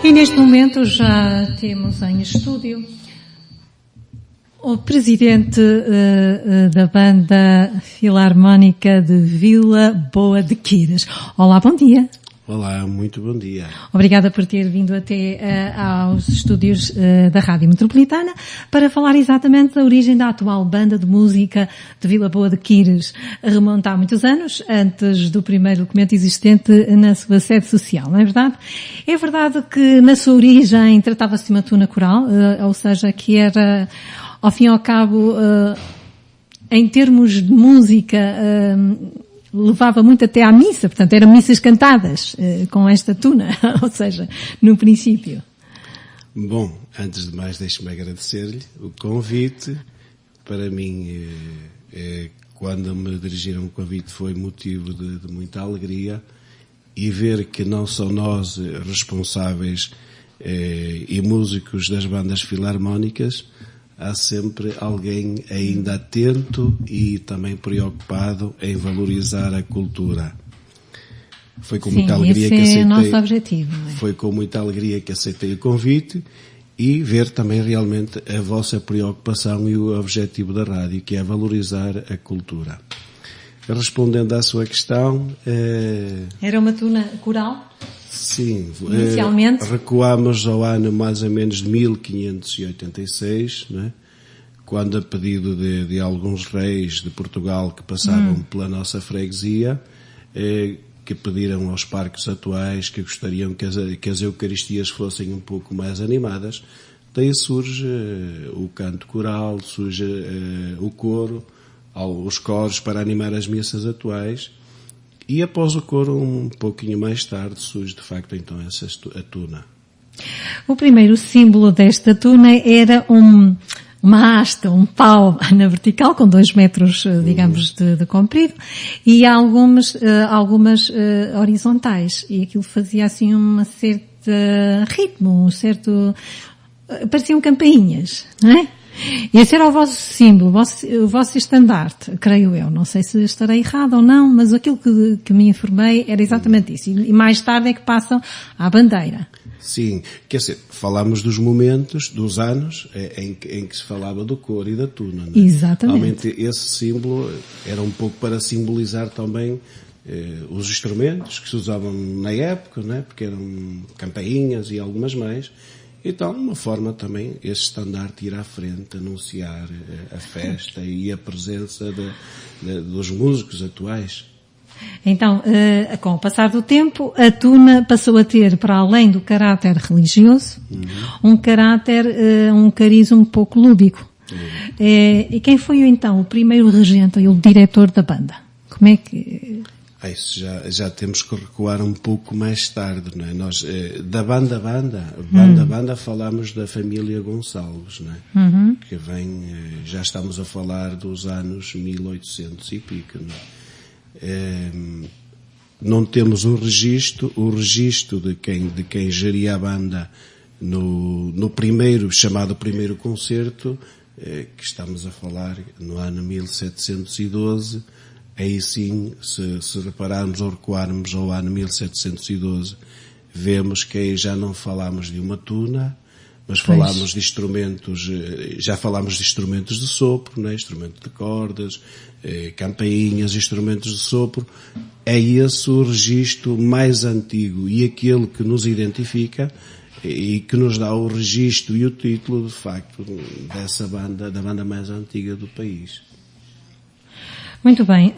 E neste momento já temos em estúdio o presidente da Banda Filarmónica de Vila Boa de Quires. Olá, bom dia. Olá, muito bom dia. Obrigada por ter vindo até aos estúdios da Rádio Metropolitana para falar exatamente da origem da atual banda de música de Vila Boa de Quires. Remonta há muitos anos, antes do primeiro documento existente na sua sede social, não é verdade? É verdade que na sua origem tratava-se de uma tuna coral, ou seja, que era, ao fim e ao cabo, em termos de música, levava muito até à missa, portanto eram missas cantadas com esta tuna, ou seja, no princípio. Bom, antes de mais deixe-me agradecer-lhe o convite. Para mim, quando me dirigiram o convite, foi motivo de muita alegria, e ver que não são nós responsáveis e músicos das bandas filarmónicas, há sempre alguém ainda atento e também preocupado em valorizar a cultura. Foi com muita alegria que aceitei. Esse é o nosso objetivo, não é? Foi com muita alegria que aceitei o convite e ver também realmente a vossa preocupação e o objetivo da rádio, que é valorizar a cultura. Respondendo à sua questão... Era uma tuna coral? Sim, inicialmente recuámos ao ano mais ou menos de 1586, né? Quando, a pedido de alguns reis de Portugal que passavam pela nossa freguesia, que pediram aos parques atuais que gostariam que as Eucaristias fossem um pouco mais animadas, daí surge o canto coral, surge o coro, os coros para animar as missas atuais. E após o coro, um pouquinho mais tarde, surge de facto então a tuna. O primeiro símbolo desta tuna era uma haste, um pau na vertical, com 2 metros, digamos, de comprido, e algumas horizontais. E aquilo fazia assim uma certa ritmo, pareciam campainhas, não é? Esse era o vosso símbolo, o vosso estandarte, creio eu. Não sei se estarei errado ou não, mas aquilo que me informei era exatamente isso. E mais tarde é que passam à bandeira. Sim, quer dizer, falámos dos momentos, dos anos em que se falava do coro e da tuna. Não é? Exatamente. Realmente esse símbolo era um pouco para simbolizar também os instrumentos que se usavam na época, não é? Porque eram campainhas e algumas mais. Então, uma forma também, esse estandarte ir à frente, anunciar a festa e a presença dos músicos atuais. Então, com o passar do tempo, a tuna passou a ter, para além do caráter religioso, um cariz um pouco lúdico. E quem foi então o primeiro regente ou o diretor da banda? Como é que... Isso já temos que recuar um pouco mais tarde, não é? Nós, da banda falámos da família Gonçalves, não é? Que vem, já estamos a falar dos anos 1800 e pico, não é? Não temos o registro de quem geria a banda no primeiro, chamado primeiro concerto, que estamos a falar no ano 1712. Aí sim, se repararmos ou recuarmos ao ano 1712, vemos que aí já não falámos de uma tuna, mas falámos de instrumentos, já falámos de instrumentos de sopro, né? Instrumentos de cordas, campainhas, instrumentos de sopro. É esse o registro mais antigo e aquele que nos identifica e que nos dá o registro e o título, de facto, dessa banda, da banda mais antiga do país. Muito bem.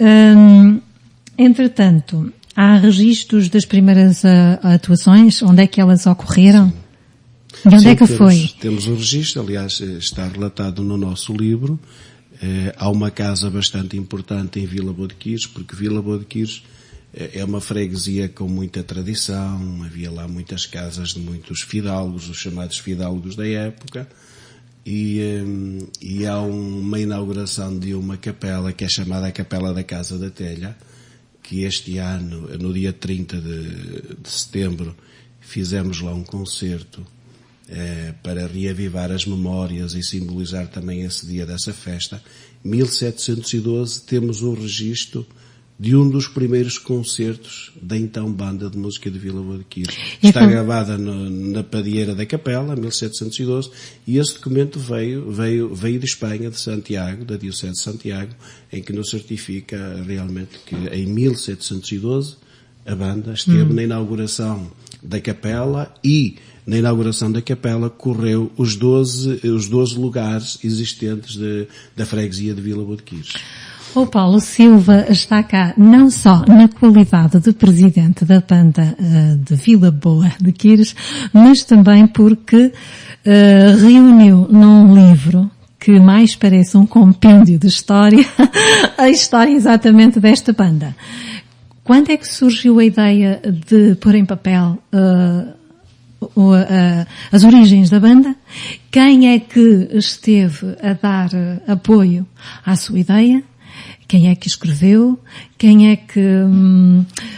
Entretanto, há registros das primeiras atuações? Onde é que elas ocorreram? E onde é que foi? Temos o registro, aliás, está relatado no nosso livro. Há uma casa bastante importante em Vila Boa de Quires, porque Vila Boa de Quires é uma freguesia com muita tradição. Havia lá muitas casas de muitos fidalgos, os chamados fidalgos da época. E há uma inauguração de uma capela que é chamada a Capela da Casa da Telha, que este ano, no dia 30 de setembro, fizemos lá um concerto para reavivar as memórias e simbolizar também esse dia dessa festa. 1712 temos o registro de um dos primeiros concertos da então Banda de Música de Vila Boa de Quires. Está gravada na Padieira da Capela, 1712, e esse documento veio de Espanha, de Santiago, da Diocese de Santiago, em que nos certifica realmente que em 1712 a banda esteve na inauguração da Capela, e na inauguração da Capela correu os 12 lugares existentes da freguesia de Vila Boa de Quires. O Paulo Silva está cá não só na qualidade de presidente da banda de Vila Boa de Quires, mas também porque reuniu num livro que mais parece um compêndio de história, a história exatamente desta banda. Quando é que surgiu a ideia de pôr em papel as origens da banda? Quem é que esteve a dar apoio à sua ideia? Quem é que escreveu? Quem é que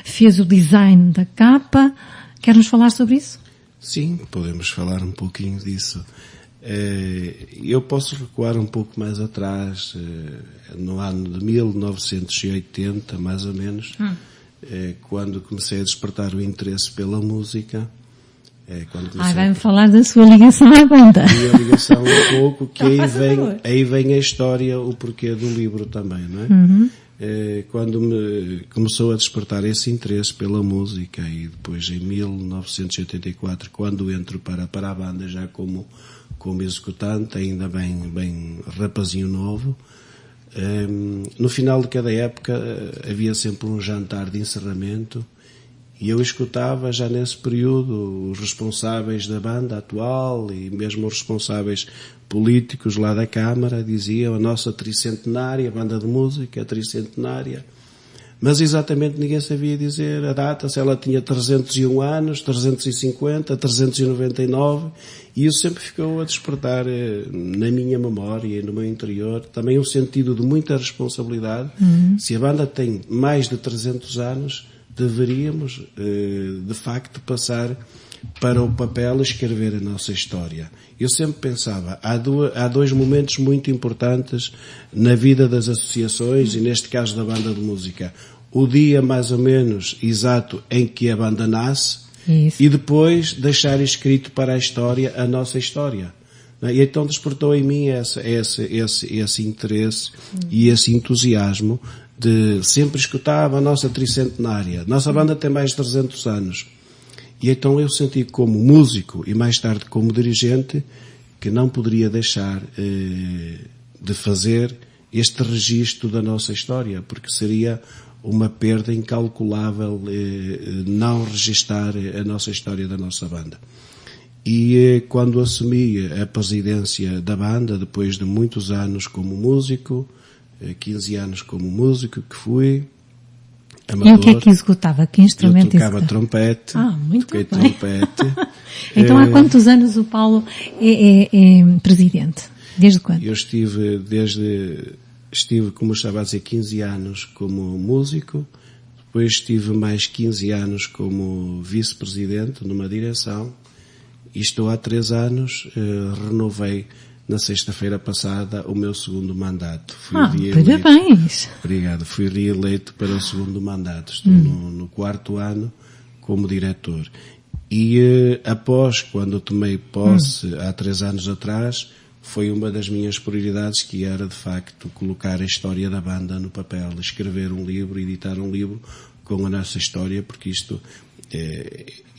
fez o design da capa? Quer-nos falar sobre isso? Sim, podemos falar um pouquinho disso. Eu posso recuar um pouco mais atrás, no ano de 1980, mais ou menos, quando comecei a despertar o interesse pela música. Vai-me falar da sua ligação à banda. A ligação um pouco, que aí vem a história, o porquê do livro também, não é? Uhum. Quando me começou a despertar esse interesse pela música, e depois em 1984, quando entro para a banda já como executante, ainda bem rapazinho novo, no final de cada época havia sempre um jantar de encerramento, e eu escutava já nesse período os responsáveis da banda atual e mesmo os responsáveis políticos lá da Câmara diziam: a nossa tricentenária, a banda de música, a tricentenária. Mas exatamente ninguém sabia dizer a data, se ela tinha 301 anos, 350, 399, e isso sempre ficou a despertar na minha memória e no meu interior também um sentido de muita responsabilidade. Se a banda tem mais de 300 anos, deveríamos, de facto, passar para o papel e escrever a nossa história. Eu sempre pensava, há dois momentos muito importantes na vida das associações, e neste caso da banda de música. O dia, mais ou menos, exato em que a banda nasce, e depois deixar escrito para a história a nossa história. E então despertou em mim esse interesse e esse entusiasmo de sempre escutava a nossa tricentenária. Nossa banda tem mais de 300 anos. E então eu senti como músico e mais tarde como dirigente que não poderia deixar de fazer este registro da nossa história, porque seria uma perda incalculável não registar a nossa história da nossa banda. E quando assumi a presidência da banda, depois de muitos anos como músico, 15 anos como músico que fui, amador. E o que é que executava? Que instrumento executava? Eu tocava trompete. Muito toquei bem. Trompete. Então há quantos anos o Paulo é presidente? Desde quando? Eu estive, como eu estava a dizer, 15 anos como músico, depois estive mais 15 anos como vice-presidente numa direção, e estou há 3 anos, renovei na sexta-feira passada o meu segundo mandato. Parabéns! Obrigado. Fui reeleito para o segundo mandato. Estou no 4º ano como diretor. E após, quando eu tomei posse há 3 anos atrás, foi uma das minhas prioridades, que era de facto colocar a história da banda no papel, escrever um livro, editar um livro com a nossa história, porque isto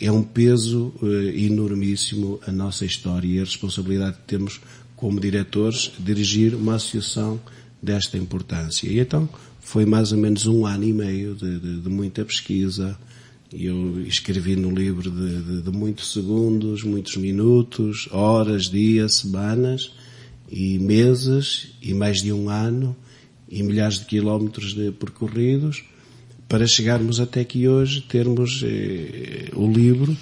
é um peso enormíssimo, a nossa história e a responsabilidade que temos como diretores, dirigir uma associação desta importância. E então foi mais ou menos 1 ano e meio de muita pesquisa. Eu escrevi no livro de muitos segundos, muitos minutos, horas, dias, semanas e meses, e mais de 1 ano, e milhares de quilómetros percorridos, para chegarmos até aqui hoje, termos o livro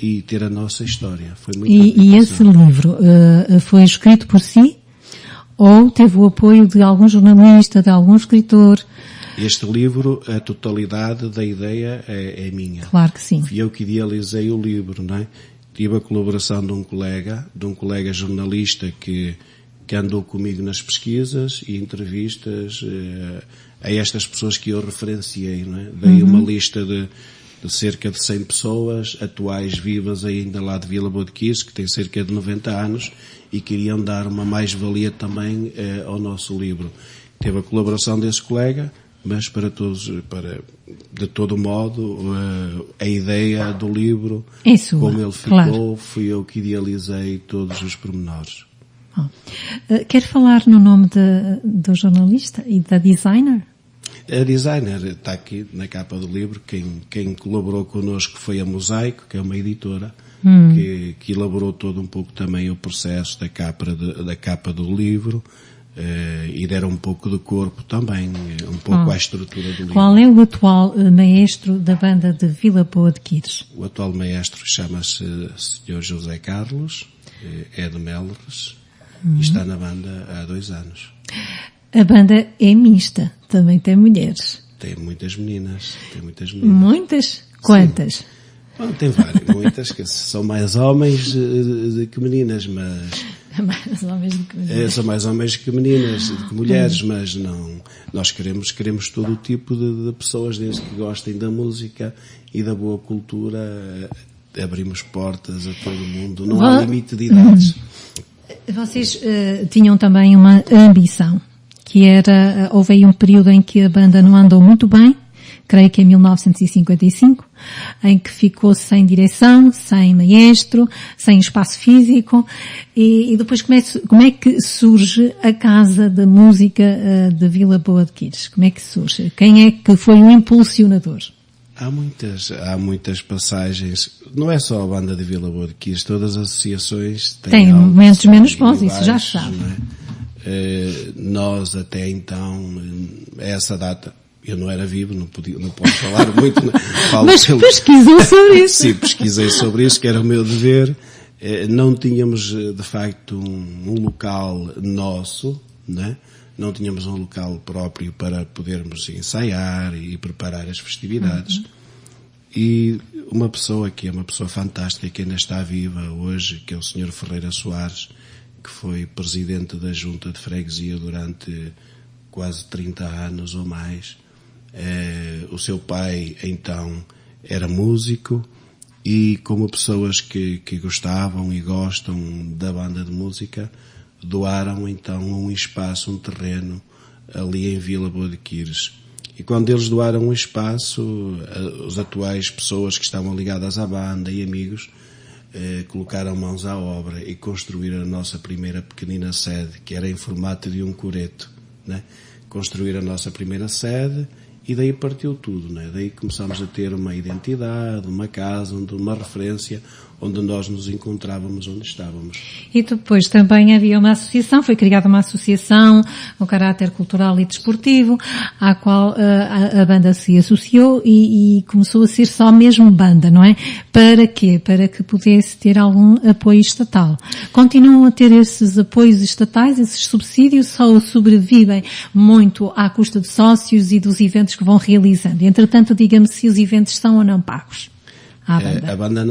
e ter a nossa história. Foi muito e esse livro foi escrito por si? Ou teve o apoio de algum jornalista, de algum escritor? Este livro, a totalidade da ideia é minha. Claro que sim. Fui eu que idealizei o livro, não é? Tive a colaboração de um colega jornalista que que andou comigo nas pesquisas e entrevistas a estas pessoas que eu referenciei, não é? Dei uma lista de cerca de 100 pessoas atuais vivas ainda lá de Vila Boa de Quires, que tem cerca de 90 anos e queriam dar uma mais-valia também ao nosso livro. Teve a colaboração desse colega, mas de todo modo, a ideia do livro, como ele ficou, claro. Fui eu que idealizei todos os pormenores. Quer falar no nome do jornalista e da designer? A designer está aqui na capa do livro. Quem colaborou connosco foi a Mosaico, que é uma editora, que elaborou todo um pouco também o processo da capa do livro, e deram um pouco de corpo também, um pouco à estrutura do livro. Qual é o atual maestro da banda de Vila Boa de Quires? O atual maestro chama-se Sr. José Carlos, é de Melres, e está na banda há 2 anos. A banda é mista, também tem mulheres. Tem muitas meninas. Muitas? Quantas? Bom, tem várias, muitas, que são mais homens que meninas, mas... Mais homens do que meninas. São mais homens que meninas, que mulheres, mas não... Nós queremos todo o tipo de pessoas, desde que gostem da música e da boa cultura. Abrimos portas a todo mundo, não há limite de idades. Vocês tinham também uma ambição, que era, houve aí um período em que a banda não andou muito bem, creio que em 1955, em que ficou sem direção, sem maestro, sem espaço físico, e depois como é que surge a Casa da Música de Vila Boa de Quires? Como é que surge? Quem é que foi o impulsionador? Há muitas passagens, não é só a banda de Vila Boa de Quires, todas as associações têm momentos menos bons, isso já se sabe. Nós até então, a essa data, eu não era vivo, não posso falar muito. Mas pesquisou sobre isso. Sim, pesquisei sobre isso, que era o meu dever. Não tínhamos, de facto, um local nosso, né? Não tínhamos um local próprio para podermos ensaiar e preparar as festividades. E uma pessoa que é uma pessoa fantástica, que ainda está viva hoje, que é o Sr. Ferreira Soares, que foi presidente da Junta de Freguesia durante quase 30 anos ou mais. O seu pai, então, era músico, e como pessoas que gostavam e gostam da banda de música, doaram então um espaço, um terreno ali em Vila Boa de Quires. E quando eles doaram um espaço, as atuais pessoas que estavam ligadas à banda e amigos colocaram mãos à obra e construíram a nossa primeira pequenina sede, que era em formato de um coreto, né? Construíram a nossa primeira sede e daí partiu tudo, né? Daí começámos a ter uma identidade, uma casa, uma referência, onde nós nos encontrávamos, onde estávamos. E depois também havia uma associação, foi criada uma associação com caráter cultural e desportivo, à qual a banda se associou e começou a ser só mesmo banda, não é? Para quê? Para que pudesse ter algum apoio estatal. Continuam a ter esses apoios estatais, esses subsídios, ou sobrevivem muito à custa de sócios e dos eventos que vão realizando? Entretanto, diga-me se os eventos são ou não pagos. A banda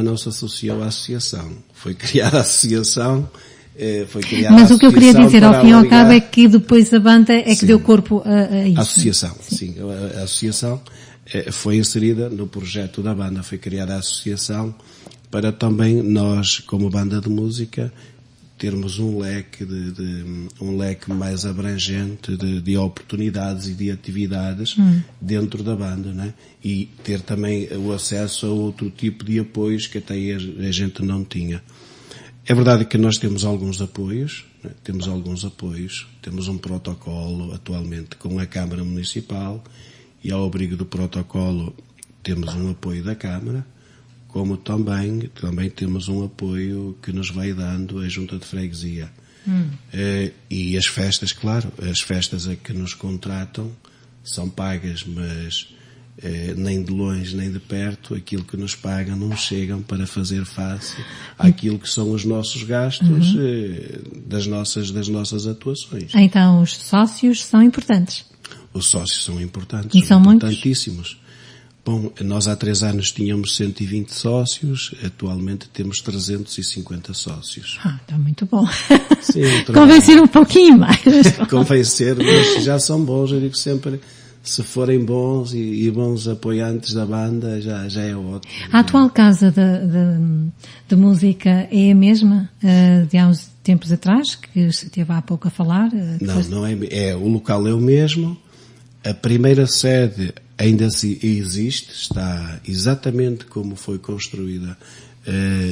não se associou à associação. Foi criada a associação, Mas o que eu queria dizer ao fim e ao cabo é que depois a banda é que deu corpo a isso. A associação, sim. A associação foi inserida no projeto da banda. Foi criada a associação para também nós, como banda de música, termos um leque mais abrangente de oportunidades e de atividades dentro da banda, né? E ter também o acesso a outro tipo de apoios que até a gente não tinha. É verdade que nós temos alguns apoios, né? Temos um protocolo atualmente com a Câmara Municipal, e ao abrigo do protocolo temos um apoio da Câmara, como também temos um apoio que nos vai dando a Junta de Freguesia. E as festas, claro, as festas a que nos contratam são pagas, mas nem de longe nem de perto aquilo que nos pagam não chegam para fazer face àquilo que são os nossos gastos das nossas atuações. Então os sócios são importantes. Os sócios são importantes, e são importantíssimos. Bom, nós há 3 anos tínhamos 120 sócios, atualmente temos 350 sócios. Está muito bom. Sim, Convencer um pouquinho mais. Convencer, mas já são bons, eu digo sempre, se forem bons e bons apoiantes da banda, já é ótimo. A atual casa de música é a mesma de há uns tempos atrás, que esteve há pouco a falar? Não é. O local é o mesmo. A primeira sede ainda existe, está exatamente como foi construída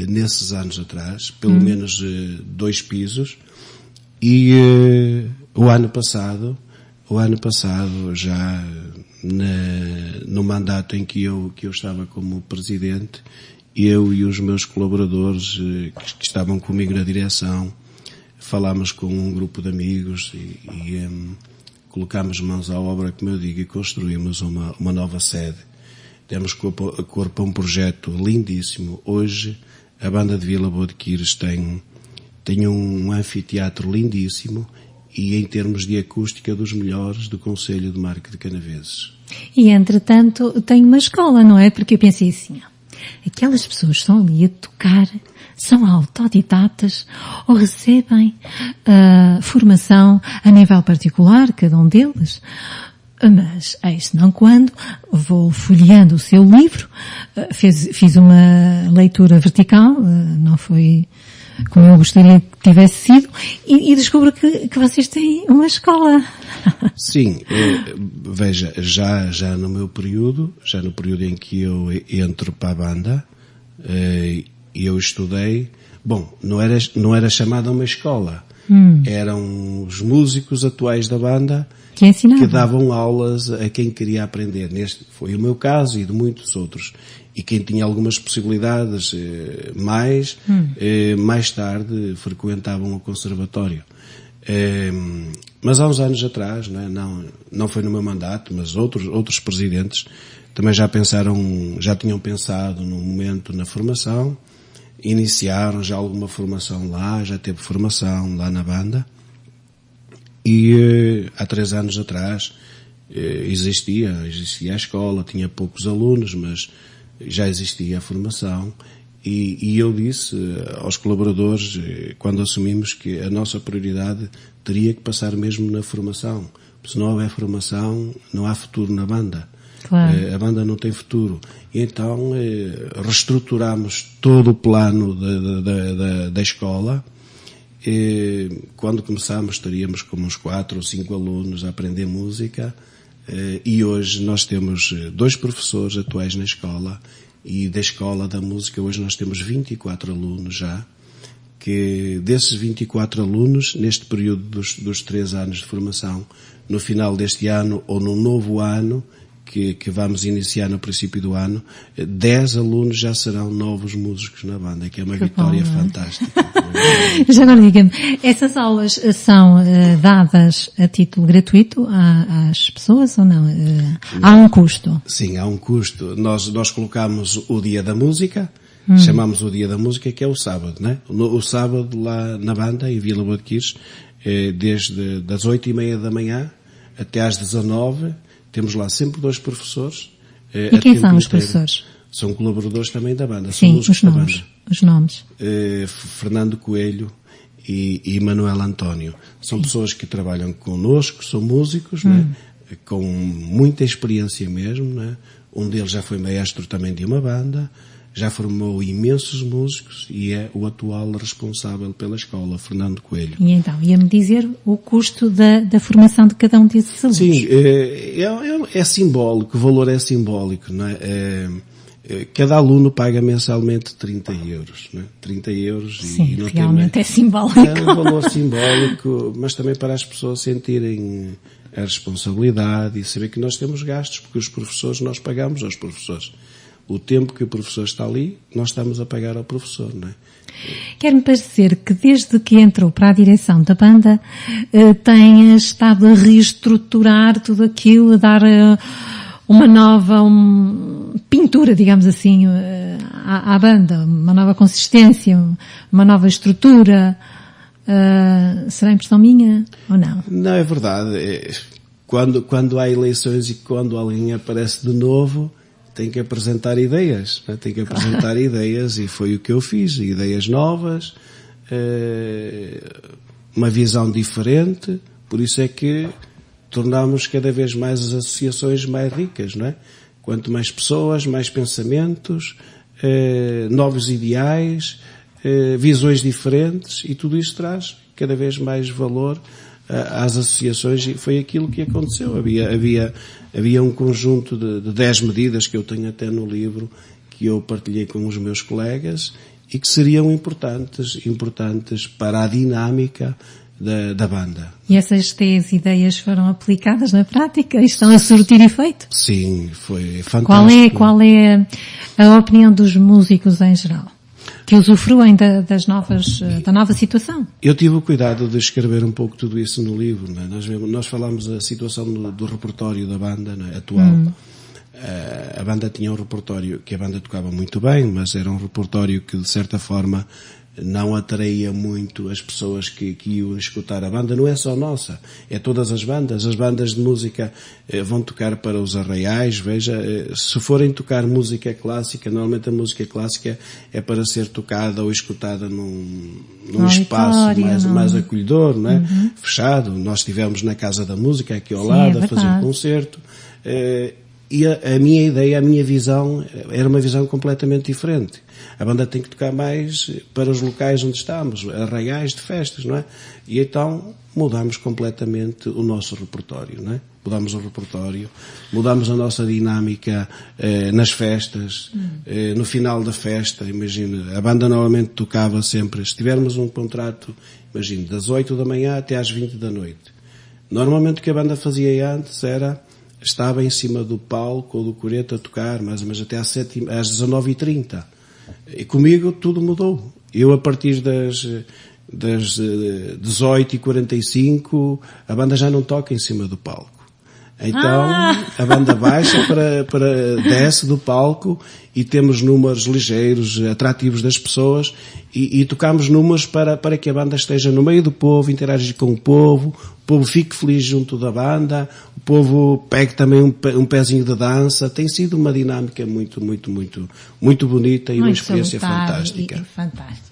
nesses anos atrás, pelo menos 2 pisos, e o ano passado, já no mandato em que eu estava como presidente, eu e os meus colaboradores que estavam comigo na direção, falámos com um grupo de amigos e colocámos mãos à obra, como eu digo, e construímos uma nova sede. Demos corpo a um projeto lindíssimo. Hoje, a banda de Vila Boa de Quires tem um anfiteatro lindíssimo e, em termos de acústica, dos melhores do Concelho de Marca de Canaveses. E, entretanto, tem uma escola, não é? Porque eu pensei assim, aquelas pessoas estão ali a tocar, são autodidatas ou recebem formação a nível particular, cada um deles. Mas, eis não quando, vou folheando o seu livro, fiz uma leitura vertical, não foi como eu gostaria que tivesse sido, e descubro que vocês têm uma escola. Sim, veja, já no meu período, já no período em que eu entro para a banda, eu estudei, bom, não era chamada uma escola, eram os músicos atuais da banda que davam aulas a quem queria aprender. Foi o meu caso e de muitos outros. E quem tinha algumas possibilidades mais tarde frequentavam o conservatório. Mas há uns anos atrás, não foi no meu mandato, mas outros presidentes também já tinham pensado no momento na formação, iniciaram já alguma formação lá, já teve formação lá na banda. E há 3 anos atrás existia a escola, tinha poucos alunos, mas já existia a formação, e eu disse aos colaboradores, quando assumimos, que a nossa prioridade teria que passar mesmo na formação. Se não houver formação, não há futuro na banda. Claro. A banda não tem futuro. E então reestruturamos todo o plano da escola. Quando começámos, teríamos como uns 4 ou 5 alunos a aprender música. E hoje nós temos 2 professores atuais na escola, e da escola da música hoje nós temos 24 alunos já, que desses 24 alunos, neste período dos 3 anos de formação, no final deste ano ou no novo ano, que vamos iniciar no princípio do ano, 10 alunos já serão novos músicos na banda, que é uma vitória fantástica. Já agora diga-me, essas aulas são dadas a título gratuito às pessoas ou não? Há um custo? Sim, há um custo. Nós colocamos o Dia da Música, chamamos o Dia da Música, que é o sábado, né? O sábado lá na banda, em Vila Boa de Quires, desde das 8:30 da manhã até às 19h, temos lá sempre 2 professores. E quem são os professores? São colaboradores também da banda. Sim, os nomes. Fernando Coelho e Manuel António. São pessoas que trabalham connosco, são músicos, né? Com muita experiência mesmo. Né? Um deles já foi maestro também de uma banda, já formou imensos músicos e é o atual responsável pela escola, Fernando Coelho. E então, ia-me dizer o custo da formação de cada um desses alunos? Sim, é simbólico, o valor é simbólico, não é? Cada aluno paga mensalmente 30 euros, não é? 30 euros. Sim, e não realmente é simbólico. É um valor simbólico, mas também para as pessoas sentirem a responsabilidade e saber que nós temos gastos, porque os professores, nós pagamos aos professores. O tempo que o professor está ali, nós estamos a pagar ao professor, não é? Quer-me parecer que desde que entrou para a direção da banda, tem estado a reestruturar tudo aquilo, a dar uma nova pintura, digamos assim, à banda, uma nova consistência, uma nova estrutura. Será impressão minha ou não? Não, é verdade. Quando há eleições e quando alguém aparece de novo, tem que apresentar ideias, né? Tem que apresentar ideias, e foi o que eu fiz, ideias novas, uma visão diferente, por isso é que tornámos cada vez mais as associações mais ricas, não é? Quanto mais pessoas, mais pensamentos, novos ideais, visões diferentes, e tudo isso traz cada vez mais valor às associações, e foi aquilo que aconteceu. Havia um conjunto de 10 medidas que eu tenho até no livro, que eu partilhei com os meus colegas e que seriam importantes para a dinâmica da banda. E essas 10 ideias foram aplicadas na prática e estão a surtir efeito? Sim, foi fantástico. Qual é a opinião dos músicos em geral, que usufruem da nova situação? Eu tive o cuidado de escrever um pouco tudo isso no livro, não é? Nós falámos da situação do repertório da banda, não é? Atual. A banda tinha um repertório que a banda tocava muito bem, mas era um repertório que, de certa forma, não atraía muito as pessoas que iam escutar a banda. Não é só nossa, é todas as bandas de música vão tocar para os arraiais. Veja, se forem tocar música clássica, normalmente a música clássica é para ser tocada ou escutada num espaço mais acolhedor, não é? Fechado. Nós estivemos na Casa da Música aqui ao lado a fazer um concerto, e a minha ideia, a minha visão era uma visão completamente diferente. A banda tem que tocar mais para os locais onde estamos, arraiais de festas, não é? E então mudámos completamente o nosso repertório, não é? Mudámos o repertório, mudámos a nossa dinâmica nas festas, no final da festa. Imagina, a banda normalmente tocava sempre, se tivermos um contrato, imagina, das 8 da manhã até às 20 da noite. Normalmente o que a banda fazia antes estava em cima do palco ou do coreto a tocar, mais ou menos até às 19h30. E comigo tudo mudou. Eu, a partir das 18h45, a banda já não toca em cima do palco. Então, a banda baixa desce do palco, e temos números ligeiros, atrativos das pessoas, e tocamos números para que a banda esteja no meio do povo, interagir com o povo fique feliz junto da banda, o povo pegue também um pezinho de dança. Tem sido uma dinâmica muito, muito, muito, muito bonita e uma experiência fantástica. Fantástico.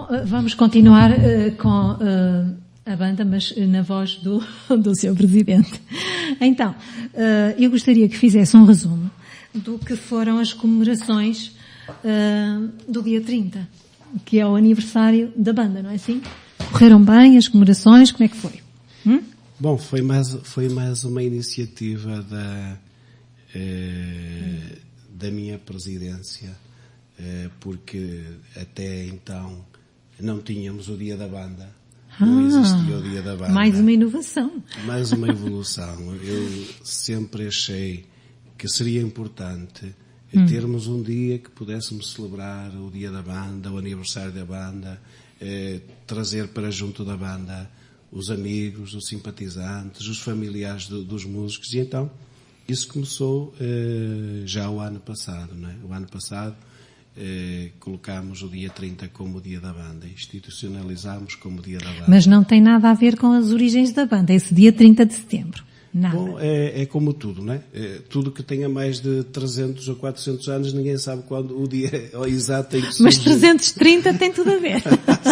Bom, vamos continuar com a banda, mas na voz do seu presidente. Então, eu gostaria que fizesse um resumo do que foram as comemorações do dia 30, que é o aniversário da banda, não é assim? Correram bem as comemorações? Como é que foi? Bom, foi mais uma iniciativa da minha presidência, porque até então não tínhamos o dia da banda. Não existia o dia da banda. Mais uma inovação. Mais uma evolução. Eu sempre achei que seria importante termos um dia que pudéssemos celebrar o dia da banda, o aniversário da banda, trazer para junto da banda os amigos, os simpatizantes, os familiares dos músicos. E então isso começou já o ano passado, não é? O ano passado colocámos o dia 30 como o dia da banda, institucionalizámos como o dia da banda. Mas não tem nada a ver com as origens da banda, esse dia 30 de setembro. Nada. Bom, é como tudo, não é? Tudo que tenha mais de 300 ou 400 anos, ninguém sabe quando o dia exato tem que surgir. Mas 330 tem tudo a ver.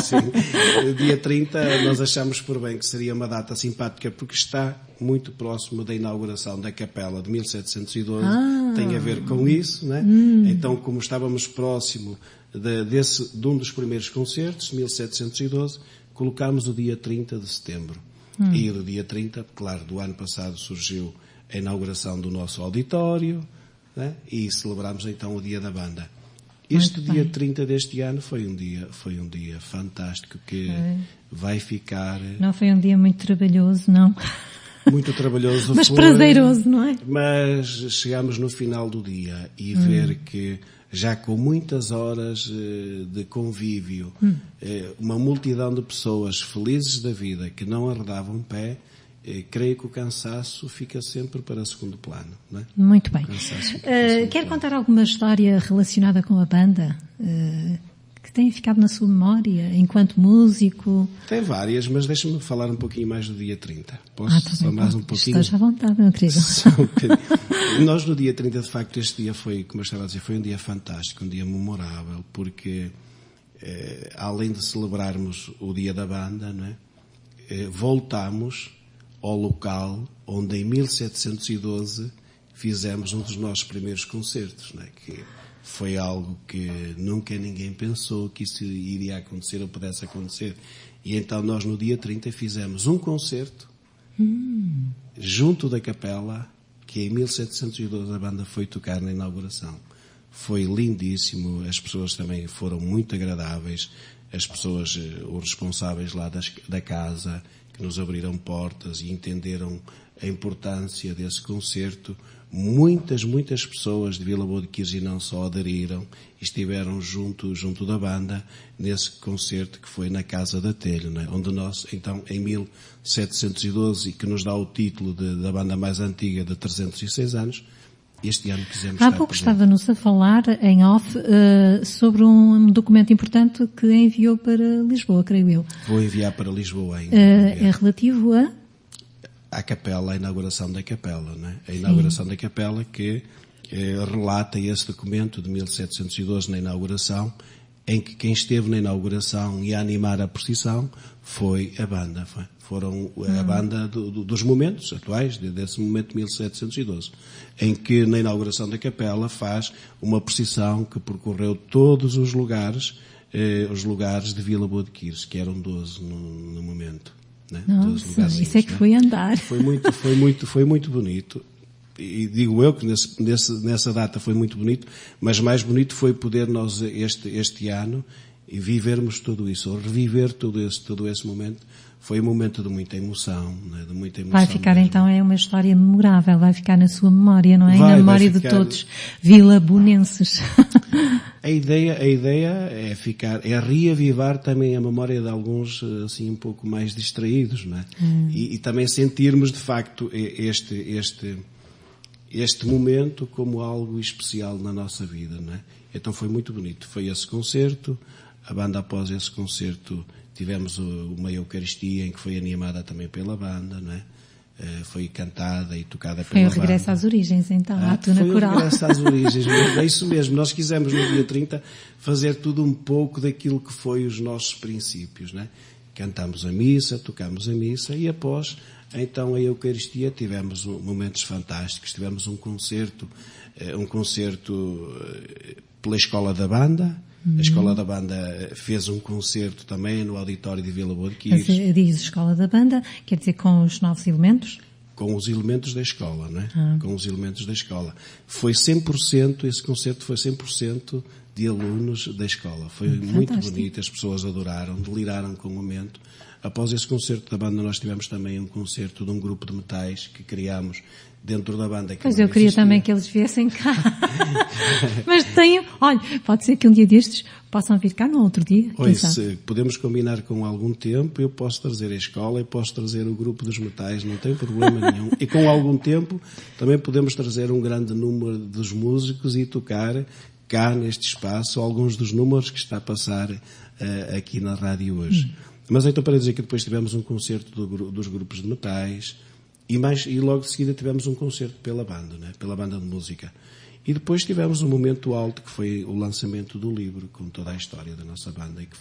Sim. O dia 30 nós achamos por bem que seria uma data simpática porque está muito próximo da inauguração da capela de 1712. Tem a ver com isso, não é? Então, como estávamos próximo de um dos primeiros concertos, 1712, colocámos o dia 30 de setembro. E do dia 30, claro, do ano passado surgiu a inauguração do nosso auditório, né? E celebramos então o dia da banda. Este dia 30 deste ano foi um dia fantástico que vai ficar... Não foi um dia muito trabalhoso, não? Muito trabalhoso. Mas prazeroso, não é? Mas chegámos no final do dia e ver que já com muitas horas de convívio, uma multidão de pessoas felizes da vida que não arredavam pé, creio que o cansaço fica sempre para segundo plano. Não é? Muito bem. Quer contar alguma história relacionada com a banda que tenha ficado na sua memória enquanto músico? Tem várias, mas deixa-me falar um pouquinho mais do dia 30. Posso só mais um pouquinho? Esteja à vontade, meu querido. Nós no dia 30, de facto, este dia foi, como eu estava a dizer, foi um dia fantástico, um dia memorável, porque além de celebrarmos o dia da banda, não é? Voltámos ao local onde em 1712 fizemos um dos nossos primeiros concertos, não é? Que foi algo que nunca ninguém pensou que isso iria acontecer ou pudesse acontecer. E então nós no dia 30 fizemos um concerto junto da capela, que em 1712 a banda foi tocar na inauguração. Foi lindíssimo, as pessoas também foram muito agradáveis, as pessoas, os responsáveis lá da casa, que nos abriram portas e entenderam a importância desse concerto. Muitas pessoas de Vila Boa de Quires e não só aderiram e estiveram junto da banda nesse concerto que foi na Casa da Telho, né? Onde nós, então, em 1712, que nos dá o título da banda mais antiga de 306 anos, este ano quisemos estar Há pouco estava-nos a falar, em off, sobre um documento importante que enviou para Lisboa, creio eu. Vou enviar para Lisboa ainda. É relativo à capela, à inauguração da capela, não é? A inauguração da capela que relata esse documento de 1712 na inauguração, em que quem esteve na inauguração e a animar a procissão foi a banda. Foram a banda dos momentos atuais, desse momento de 1712, em que na inauguração da capela faz uma procissão que percorreu todos os lugares de Vila Boa de Quires, que eram 12 no momento. Né? Nossa, isso é que foi andar. Foi muito bonito. E digo eu que nessa data foi muito bonito, mas mais bonito foi poder nós este ano vivermos tudo isso, ou reviver todo esse momento. Foi um momento de muita emoção, né? De muita emoção. Vai ficar mesmo. Então, é uma história memorável, vai ficar na sua memória, não é? Na memória de todos vilabonenses. A ideia é reavivar também a memória de alguns, assim, um pouco mais distraídos, não é? E também sentirmos, de facto, este momento como algo especial na nossa vida, não é? Então foi muito bonito. Foi esse concerto, a banda após esse concerto tivemos uma Eucaristia em que foi animada também pela banda, não é? foi cantada e tocada pela banda. banda. Foi o regresso às origens, então, à tuna coral. Foi o regresso às origens, é isso mesmo. Nós quisemos no dia 30 fazer tudo um pouco daquilo que foi os nossos princípios, né? Cantamos a missa, tocamos a missa e após, então, a Eucaristia tivemos momentos fantásticos. Tivemos um concerto pela Escola da Banda. A Escola da Banda fez um concerto também no auditório de Vila Boa de Quires. Mas diz Escola da Banda, quer dizer com os novos elementos? Com os elementos da escola, não é? Com os elementos da escola. Foi 100%, esse concerto foi 100% de alunos da escola. Foi muito bonito, as pessoas adoraram, deliraram com o momento. Após esse concerto da banda, nós tivemos também um concerto de um grupo de metais que criámos dentro da banda. Pois eu queria também que eles viessem cá. Mas olha, pode ser que um dia destes possam vir cá no outro dia. Pois, se podemos combinar com algum tempo, eu posso trazer a escola e posso trazer o grupo dos metais, não tem problema nenhum. E com algum tempo também podemos trazer um grande número dos músicos e tocar cá neste espaço alguns dos números que está a passar aqui na rádio hoje. Mas então para dizer que depois tivemos um concerto dos grupos de metais e logo de seguida tivemos um concerto pela banda, né? Pela banda de música. E depois tivemos um momento alto que foi o lançamento do livro com toda a história da nossa banda e que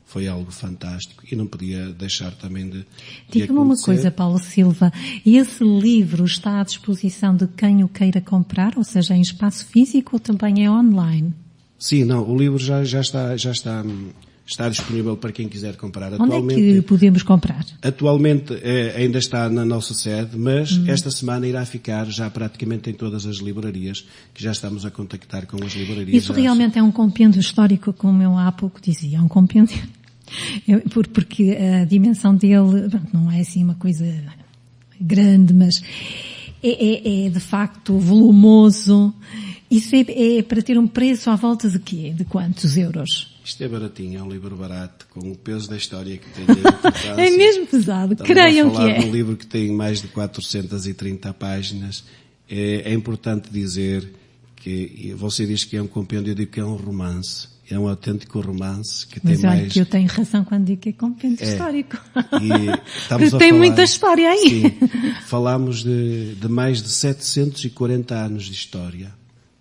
foi algo fantástico e não podia deixar também de Diga-me uma coisa, Paulo Silva, esse livro está à disposição de quem o queira comprar, ou seja, em espaço físico ou também é online? Sim, não, o livro já está disponível para quem quiser comprar. Onde é que podemos comprar? Atualmente ainda está na nossa sede, mas esta semana irá ficar já praticamente em todas as livrarias, que já estamos a contactar com as livrarias. Isso realmente é um compêndio histórico, como eu há pouco dizia, é um compêndio, porque a dimensão dele não é assim uma coisa grande, mas é de facto volumoso. Isso é para ter um preço à volta de quê? De quantos euros? Isto é baratinho, é um livro barato, com o peso da história que tem. É mesmo pesado, creiam que é. Estamos a falar de um livro que tem mais de 430 páginas. É importante dizer que, você diz que é um compêndio, eu digo que é um romance. É um autêntico romance que mas tem olha mais... que eu tenho razão quando digo que é compêndio histórico. E tem muita história aí. Sim, falamos de mais de 740 anos de história,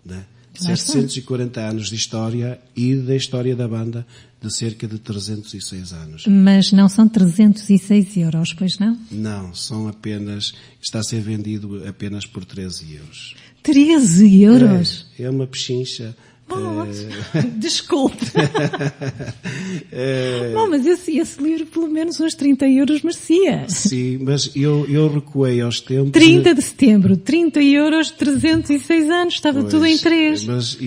né? 740 anos de história e da história da banda de cerca de 306 anos. Mas não são 306 euros, pois não? Não, está a ser vendido apenas por 13 euros. 13 euros? É uma pechincha. Desculpe. Bom, mas esse livro pelo menos uns 30 euros merecia. Sim, mas eu recuei aos tempos... 30 de setembro, 30 euros, 306 anos, estava tudo em 3. Mas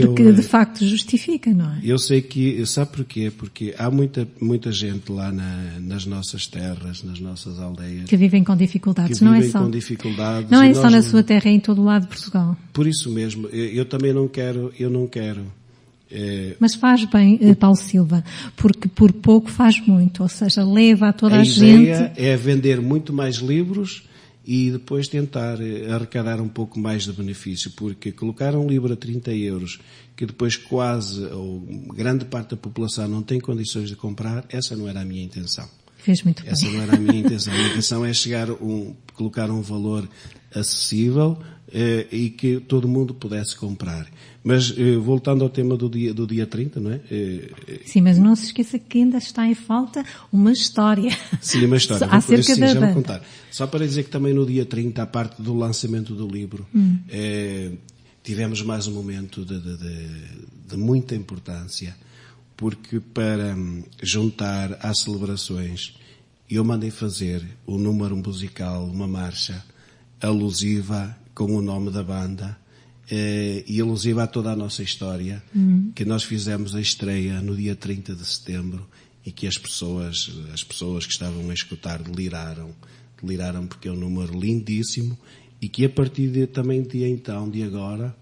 porque de facto justifica, não é? Eu sei que... Sabe porquê? Porque há muita gente lá nas nossas terras, nas nossas aldeias... Que vivem com dificuldades, não é só? Com dificuldades. Não é só na sua terra, é em todo o lado de Portugal. Por isso mesmo, eu também não quero... Mas faz bem, Paulo Silva, porque por pouco faz muito, ou seja, leva a toda a gente... A ideia é vender muito mais livros e depois tentar arrecadar um pouco mais de benefício, porque colocar um livro a 30 euros, que depois quase, ou grande parte da população não tem condições de comprar, essa não era a minha intenção. Fez muito bem. Essa não era a minha intenção. A minha intenção é colocar um valor acessível e que todo mundo pudesse comprar. Mas voltando ao tema do dia 30, não é? Sim, mas não se esqueça que ainda está em falta uma história. Sim, uma história. Acerca da já vou banda. contar. Só para dizer que também no dia 30, a parte do lançamento do livro, tivemos mais um momento de muita importância, porque para juntar às celebrações, eu mandei fazer um número musical, uma marcha alusiva com o nome da banda e alusiva a toda a nossa história, que nós fizemos a estreia no dia 30 de setembro e que as pessoas que estavam a escutar deliraram porque é um número lindíssimo e que a partir de agora,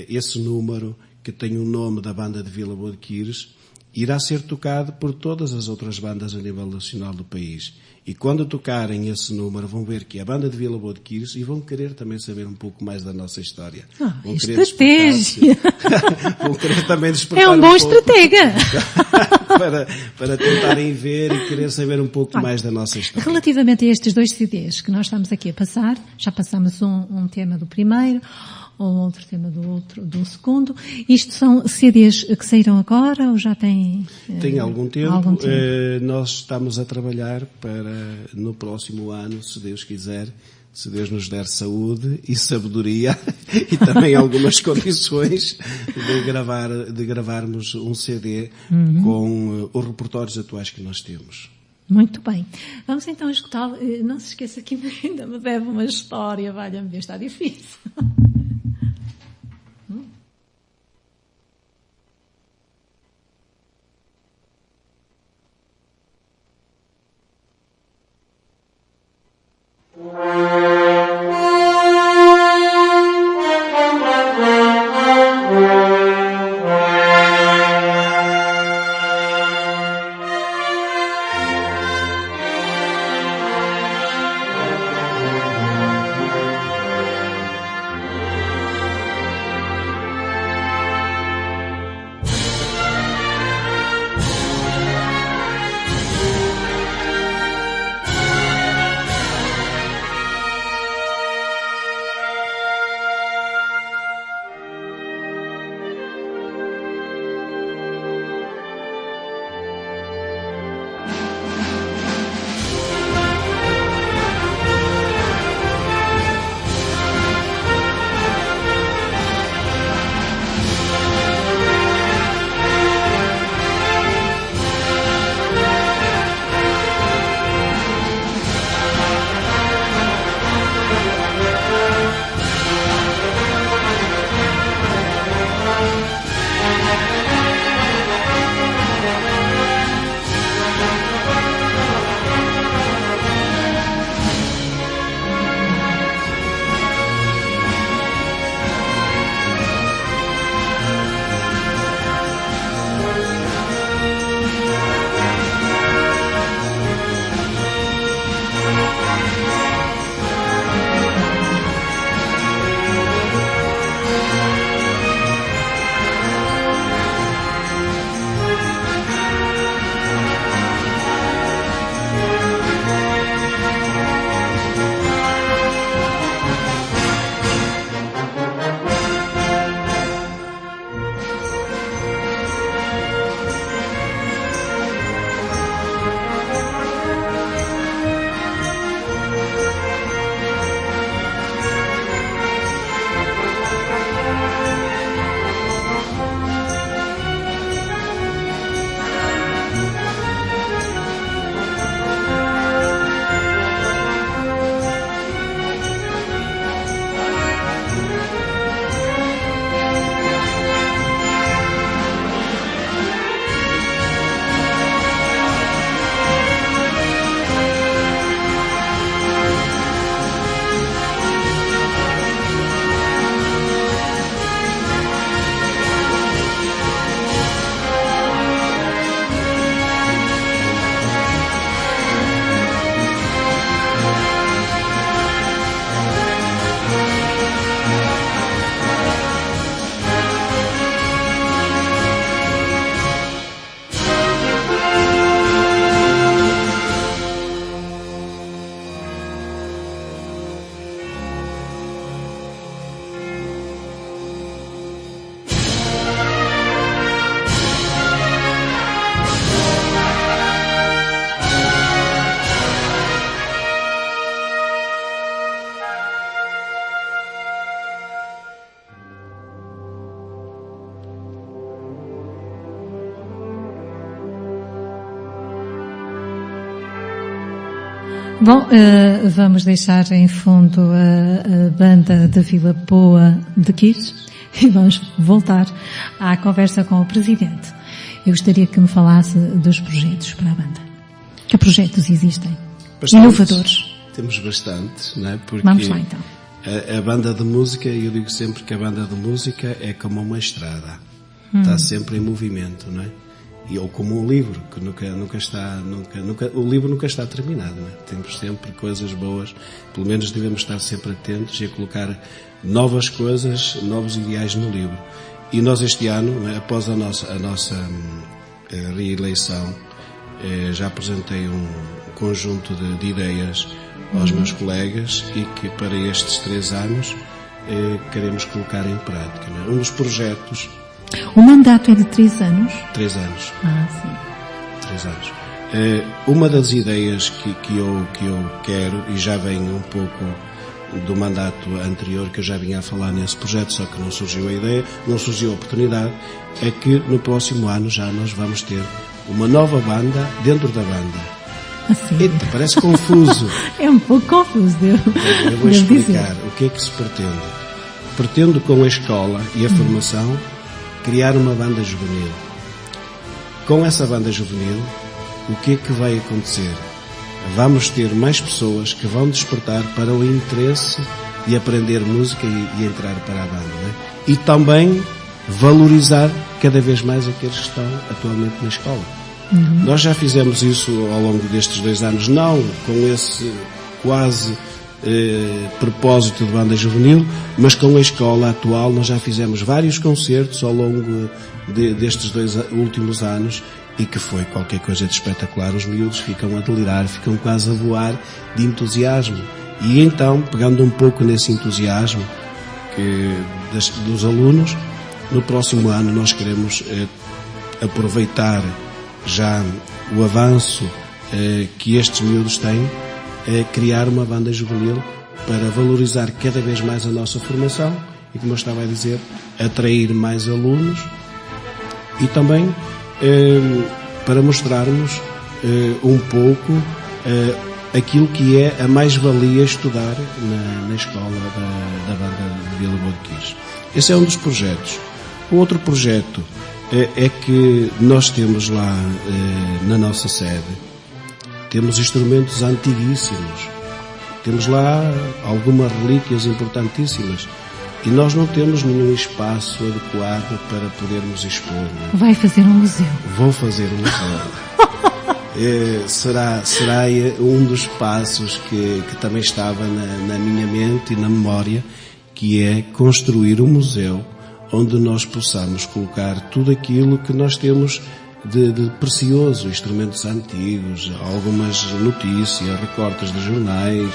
esse número que tem o nome da banda de Vila Boa de Quires irá ser tocado por todas as outras bandas a nível nacional do país. E quando tocarem esse número, vão ver que é a banda de Vila Boa de Quires e vão querer também saber um pouco mais da nossa história. Estratégia! Vão querer também despertar é um bom estratega! para tentarem ver e querer saber um pouco mais da nossa história. Relativamente a estes 2 CDs que nós estamos aqui a passar, já passamos um tema do primeiro, outro tema do segundo. Isto são CDs que saíram agora ou já têm... Tem algum tempo. Nós estamos a trabalhar para, no próximo ano, se Deus quiser, se Deus nos der saúde e sabedoria e também algumas condições de gravarmos um CD com os repertórios atuais que nós temos. Muito bem. Vamos então escutá-lo. Não se esqueça que ainda me deve uma história, valha-me ver, está difícil. Bom, vamos deixar em fundo a banda de Vila Boa de Quires e vamos voltar à conversa com o Presidente. Eu gostaria que me falasse dos projetos para a banda. Que projetos existem? Bastante. Inovadores? Temos bastantes, não é? Porque vamos lá então. A banda de música, eu digo sempre que a banda de música é como uma estrada. Está sempre em movimento, não é? Ou como um livro, que o livro nunca está terminado, não é? Temos sempre coisas boas, pelo menos devemos estar sempre atentos e a colocar novas coisas, novos ideais no livro. E nós este ano, após a nossa reeleição, já apresentei um conjunto de ideias aos meus colegas e que para estes 3 anos queremos colocar em prática. Não é? Um dos projetos... O mandato é de 3 anos? 3 anos. Sim. 3 anos. Uma das ideias que eu quero, e já vem um pouco do mandato anterior, que eu já vinha a falar nesse projeto, só que não surgiu a ideia, não surgiu a oportunidade, é que no próximo ano já nós vamos ter uma nova banda dentro da banda. Assim. Eita, parece confuso. É um pouco confuso, eu vou explicar o que é que se pretende. Pretendo, com a escola e a formação, criar uma banda juvenil. Com essa banda juvenil, o que é que vai acontecer? Vamos ter mais pessoas que vão despertar para o interesse de aprender música e entrar para a banda. Não é? E também valorizar cada vez mais aqueles que estão atualmente na escola. Nós já fizemos isso ao longo destes 2 anos, não com esse quase propósito de banda juvenil, mas com a escola atual nós já fizemos vários concertos ao longo destes 2 últimos anos, e que foi qualquer coisa de espetacular. Os miúdos ficam a delirar, ficam quase a voar de entusiasmo. E então, pegando um pouco nesse entusiasmo dos alunos, no próximo ano nós queremos aproveitar já o avanço que estes miúdos têm, criar uma banda juvenil para valorizar cada vez mais a nossa formação e, como eu estava a dizer, atrair mais alunos e também para mostrarmos um pouco aquilo que é a mais-valia estudar na escola da banda de Vila Boa de Quires. Esse é um dos projetos. O outro projeto é que nós temos lá na nossa sede, temos instrumentos antiguíssimos, temos lá algumas relíquias importantíssimas e nós não temos nenhum espaço adequado para podermos expor. Não é? Vai fazer um museu. Vou fazer um museu. Será um dos passos que também estava na minha mente e na memória, que é construir um museu onde nós possamos colocar tudo aquilo que nós temos de precioso, instrumentos antigos, algumas notícias, recortes de jornais,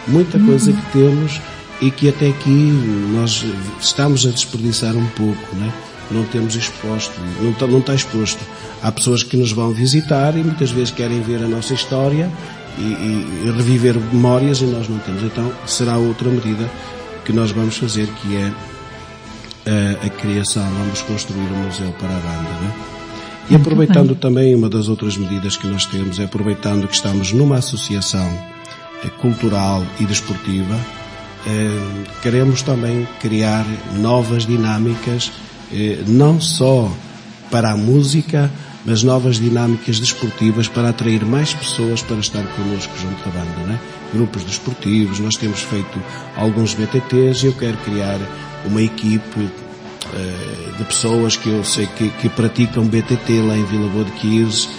muita coisa que temos e que até aqui nós estamos a desperdiçar um pouco, né? Não temos exposto, não está exposto. Há pessoas que nos vão visitar e muitas vezes querem ver a nossa história e reviver memórias e nós não temos. Então será outra medida que nós vamos fazer, que é a criação, vamos construir um museu para a banda, né? E aproveitando também, uma das outras medidas que nós temos, é aproveitando que estamos numa associação cultural e desportiva, queremos também criar novas dinâmicas, não só para a música, mas novas dinâmicas desportivas para atrair mais pessoas para estar connosco junto da banda, né? Grupos desportivos, nós temos feito alguns BTTs e eu quero criar uma equipe de pessoas que eu sei que praticam BTT lá em Vila Boa de Quires.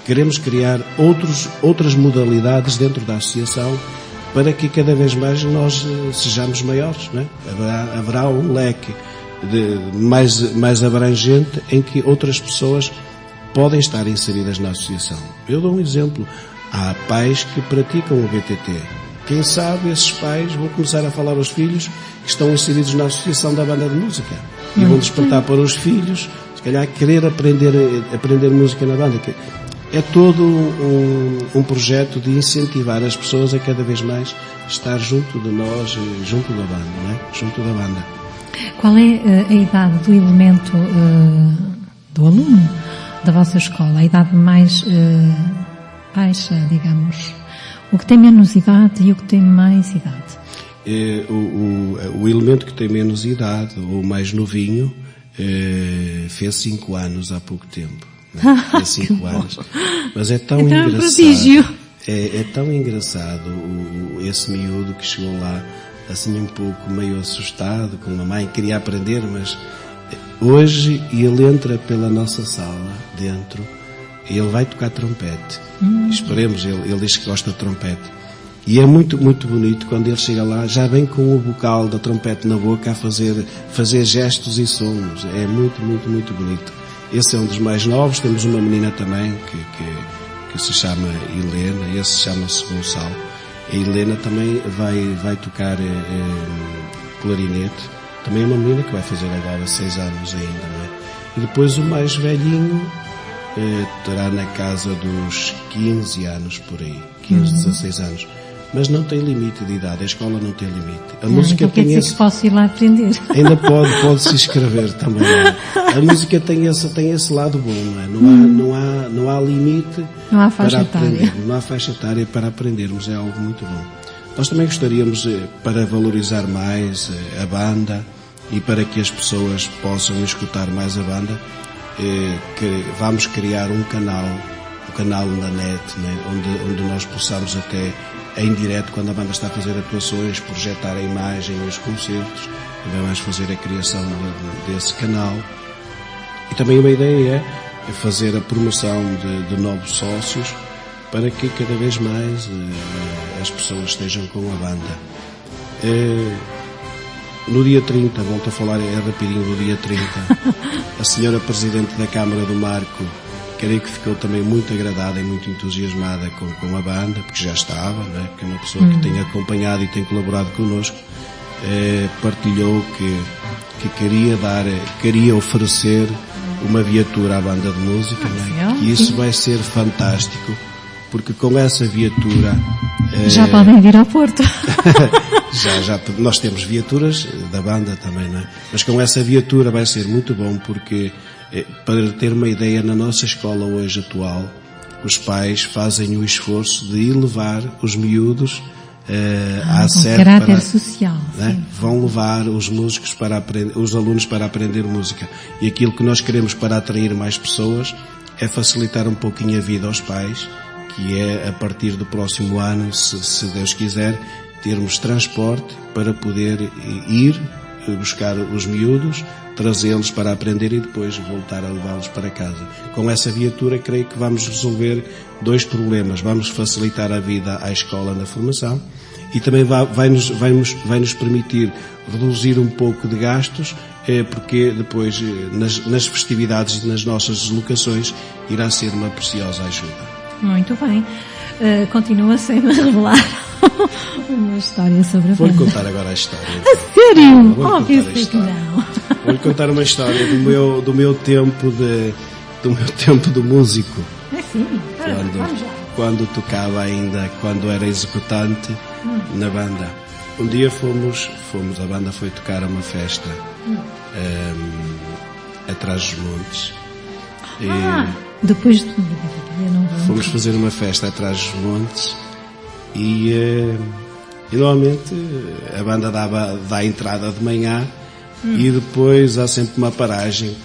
Queremos criar outras modalidades dentro da associação para que cada vez mais nós sejamos maiores, né? Haverá um leque mais abrangente em que outras pessoas podem estar inseridas na associação. Eu dou um exemplo. Há pais que praticam o BTT. Quem sabe esses pais vão começar a falar aos filhos que estão inseridos na associação da banda de música e vão despertar para os filhos, se calhar, querer aprender música na banda. É todo um projeto de incentivar as pessoas a cada vez mais estar junto de nós, junto da banda, não é? Junto da banda. Qual é a idade do elemento do aluno da vossa escola? A idade mais baixa, digamos? O que tem menos idade e o que tem mais idade? O elemento que tem menos idade, o mais novinho, fez 5 anos há pouco tempo. Fez 5 anos. Mas é tão engraçado. É tão engraçado esse miúdo que chegou lá assim um pouco meio assustado com a mãe, queria aprender, mas hoje ele entra pela nossa sala dentro e ele vai tocar trompete. Esperemos, ele diz que gosta de trompete. E é muito, muito bonito quando ele chega lá, já vem com o bocal da trompete na boca a fazer gestos e sons. É muito, muito, muito bonito. Esse é um dos mais novos. Temos uma menina também que se chama Helena, esse chama-se Gonçalo. A Helena também vai tocar clarinete. Também é uma menina que vai fazer agora 6 anos ainda, não é? E depois o mais velhinho terá na casa dos 15 anos por aí, 15, 16 anos. Mas não tem limite de idade, a escola não tem limite. A música então tem esse... que posso ir lá aprender. Ainda pode se inscrever também. A música tem esse lado bom, não é? Não há limite. Não há faixa etária. Não há faixa etária para aprendermos, é algo muito bom. Nós também gostaríamos, para valorizar mais a banda e para que as pessoas possam escutar mais a banda, que vamos criar um canal na net, né? onde nós possamos até em direto, quando a banda está a fazer atuações, projetar a imagem nos concertos. Também vamos fazer a criação desse canal. E também uma ideia é fazer a promoção de novos sócios para que cada vez mais as pessoas estejam com a banda. No dia 30, volto a falar rapidinho do dia 30, a senhora Presidente da Câmara do Marco, creio que ficou também muito agradada e muito entusiasmada com a banda, porque já estava, né? Porque é uma pessoa que tem acompanhado e tem colaborado connosco, partilhou que queria oferecer uma viatura à banda de música, né? E isso vai ser fantástico, porque com essa viatura... Já podem vir ao Porto. já, nós temos viaturas da banda também, não é? Mas com essa viatura vai ser muito bom, porque... Para ter uma ideia, na nossa escola hoje atual, os pais fazem o esforço de ir levar os miúdos à sede. Caráter social. Né? Vão levar os músicos os alunos para aprender música. E aquilo que nós queremos para atrair mais pessoas é facilitar um pouquinho a vida aos pais, que é a partir do próximo ano, se Deus quiser, termos transporte para poder ir buscar os miúdos, trazê-los para aprender e depois voltar a levá-los para casa. Com essa viatura, creio que vamos resolver 2 problemas. Vamos facilitar a vida à escola na formação e também vai nos permitir reduzir um pouco de gastos, porque depois, nas festividades e nas nossas deslocações, irá ser uma preciosa ajuda. Muito bem. Continua sem me revelar uma história sobre a banda. Vou-lhe contar agora a história. A sério? Óbvio que não. Vou-lhe contar uma história do meu tempo de músico. É sim. Vamos lá. Quando tocava ainda, quando era executante na banda. Um dia a banda foi tocar a uma festa atrás dos montes. Depois fomos fazer uma festa atrás dos montes e normalmente a banda dá a entrada de manhã e depois há sempre uma paragem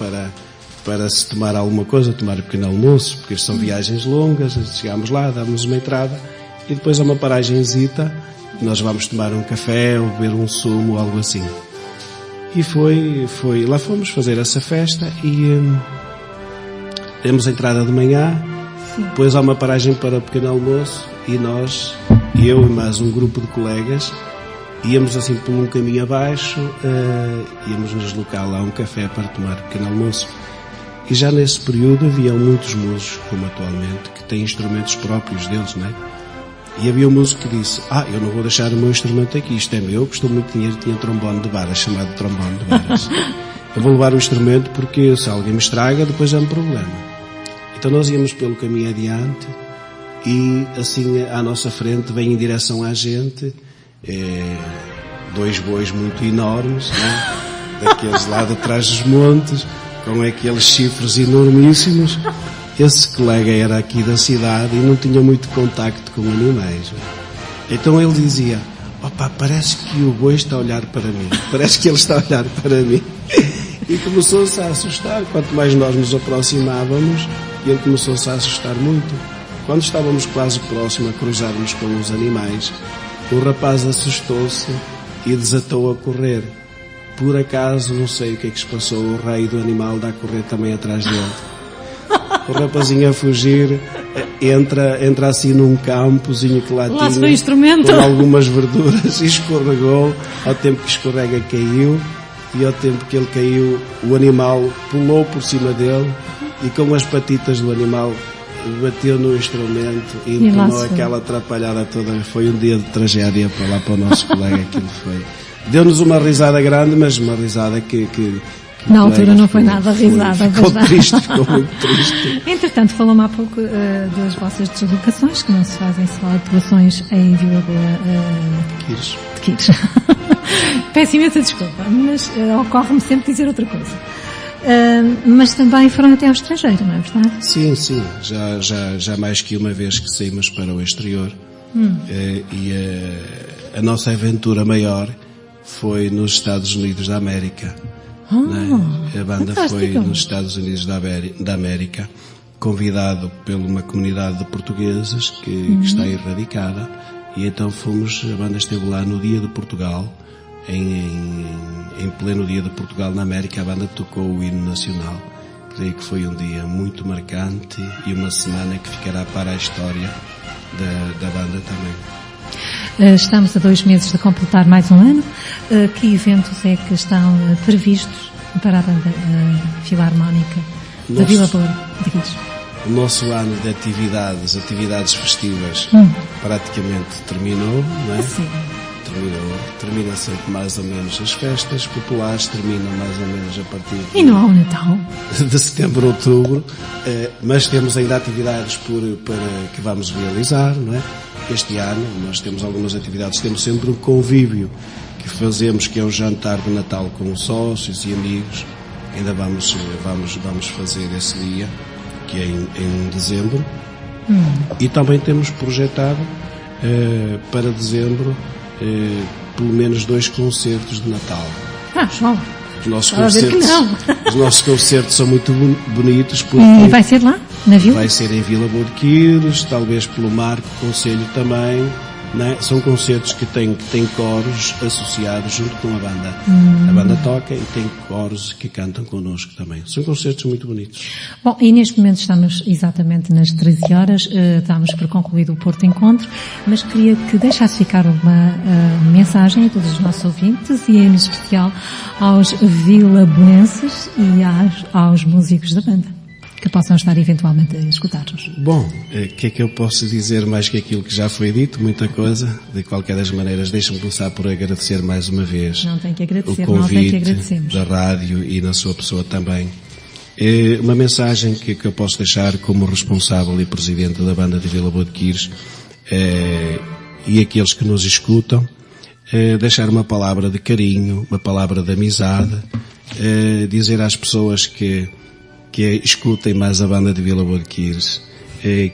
para se tomar alguma coisa, tomar um pequeno almoço, porque são viagens longas. Chegámos lá, damos uma entrada e depois há uma paragenzita, nós vamos tomar um café ou beber um sumo, algo assim. E lá fomos fazer essa festa e temos a entrada de manhã. Sim. Depois há uma paragem para o pequeno almoço e eu e mais um grupo de colegas, íamos assim por um caminho abaixo, íamos nos deslocar lá a um café para tomar pequeno almoço. E já nesse período haviam muitos músicos, como atualmente, que têm instrumentos próprios deles, não é? E havia um músico que disse, eu não vou deixar o meu instrumento aqui, isto é meu, custou muito dinheiro, tinha trombone de varas, chamado trombone de varas. Eu vou levar o instrumento porque se alguém me estraga, depois é um problema. Então nós íamos pelo caminho adiante e assim à nossa frente vem em direção à gente 2 bois muito enormes, né? Daqueles lá de trás dos montes, com aqueles chifres enormíssimos. Esse colega era aqui da cidade e não tinha muito contacto com animais. Então ele dizia, parece que o boi está a olhar para mim, parece que ele está a olhar para mim. E começou-se a assustar. Quanto mais nós nos aproximávamos, ele começou-se a assustar muito. Quando estávamos quase próximo a cruzarmos com os animais, o rapaz assustou-se e desatou a correr. Por acaso, não sei o que é que se passou, o rei do animal dá a correr também atrás dele. O rapazinho a fugir entra assim num campozinho que lá tinha, com algumas verduras, e escorregou. Ao tempo que escorrega, caiu e ao tempo que ele caiu, o animal pulou por cima dele e com as patitas do animal bateu no instrumento e entonou aquela atrapalhada toda. Foi um dia de tragédia para lá para o nosso colega. Aquilo foi. Deu-nos uma risada grande, mas uma risada que na altura não foi nada risada. Ficou muito triste. Entretanto, falou-me há pouco das vossas deslocações, que não se fazem só atuações em Vila Boa de Quires. Peço imensa desculpa, mas ocorre-me sempre dizer outra coisa. Mas também foram até ao estrangeiro, não é verdade? Sim. Já mais que uma vez que saímos para o exterior. E a nossa aventura maior foi nos Estados Unidos da América. A banda foi nos Estados Unidos da América, convidado por uma comunidade de portugueses que está aí radicada, e então a banda esteve lá no Dia de Portugal, em pleno Dia de Portugal na América. A banda tocou o hino nacional. Creio que foi um dia muito marcante e uma semana que ficará para a história da banda também. Estamos a 2 meses de completar mais um ano. Que eventos é que estão previstos para a banda filarmónica da Vila Boa de Quires? O nosso ano de atividades festivas, praticamente terminou, não é? Sim. Termina sempre mais ou menos as festas populares, terminam mais ou menos a partir E não há o Natal? De setembro, outubro, mas temos ainda atividades que vamos realizar, não é? Este ano nós temos algumas atividades, temos sempre um convívio que fazemos, que é o jantar de Natal com os sócios e amigos. Ainda vamos fazer esse dia, que é em dezembro. E também temos projetado para dezembro pelo menos 2 concertos de Natal. João. Os nossos concertos são muito bonitos. E vai ser lá, na Vila? Vai ser em Vila Boa de Quires, talvez pelo Marco Conselho também. Né? São concertos que têm coros associados junto com a banda. A banda toca e tem coros que cantam connosco também. São concertos muito bonitos. Bom, e neste momento estamos exatamente nas 13 horas, estamos por concluído o Porto Encontro, mas queria que deixasse ficar uma mensagem a todos os nossos ouvintes e em especial aos vilaboenses e aos músicos da banda, que possam estar eventualmente a escutar-nos. Bom, o que é que eu posso dizer mais que aquilo que já foi dito? Muita coisa. De qualquer das maneiras, deixe-me começar por agradecer mais uma vez não tem que agradecer, o convite da rádio e na sua pessoa também. Uma mensagem que eu posso deixar como responsável e presidente da banda de Vila Boa de Quires e aqueles que nos escutam, deixar uma palavra de carinho, uma palavra de amizade, dizer às pessoas que escutem mais a banda de Vila Boa de Quires,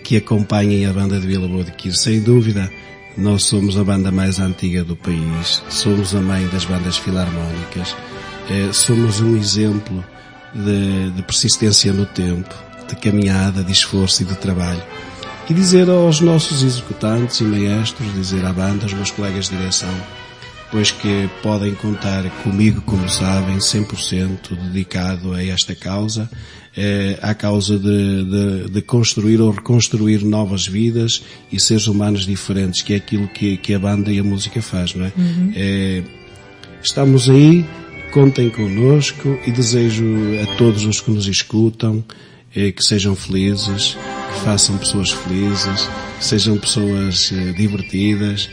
que acompanhem a banda de Vila Boa de Quires. Sem dúvida, nós somos a banda mais antiga do país, somos a mãe das bandas filarmónicas, somos um exemplo de persistência no tempo, de caminhada, de esforço e de trabalho. E dizer aos nossos executantes e maestros, dizer à banda, aos meus colegas de direção, pois que podem contar comigo, como sabem, 100% dedicado a esta causa, à causa de construir ou reconstruir novas vidas e seres humanos diferentes, que é aquilo que a banda e a música faz, não é? Estamos aí, contem connosco e desejo a todos os que nos escutam que sejam felizes, que façam pessoas felizes, que sejam pessoas divertidas,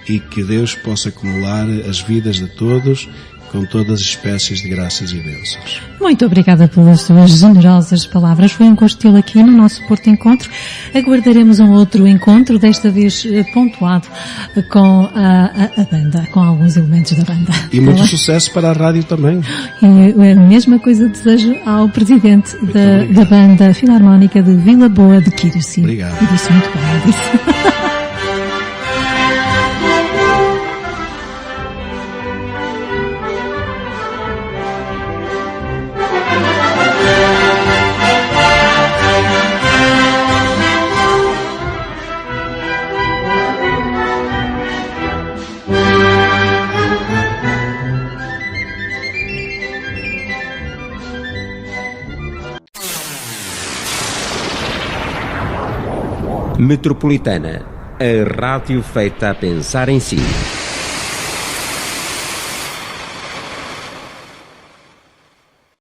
e que Deus possa acumular as vidas de todos com todas as espécies de graças e bênçãos. Muito obrigada pelas suas generosas palavras. Foi um gosto tê-lo aqui no nosso Porto Encontro. Aguardaremos um outro encontro, desta vez pontuado com a banda, com alguns elementos da banda. E muito sucesso para a rádio também. E a mesma coisa desejo ao presidente da banda filarmónica de Vila Boa de Quires. Obrigado. E disse muito bem, disse. Metropolitana, a rádio feita a pensar em si.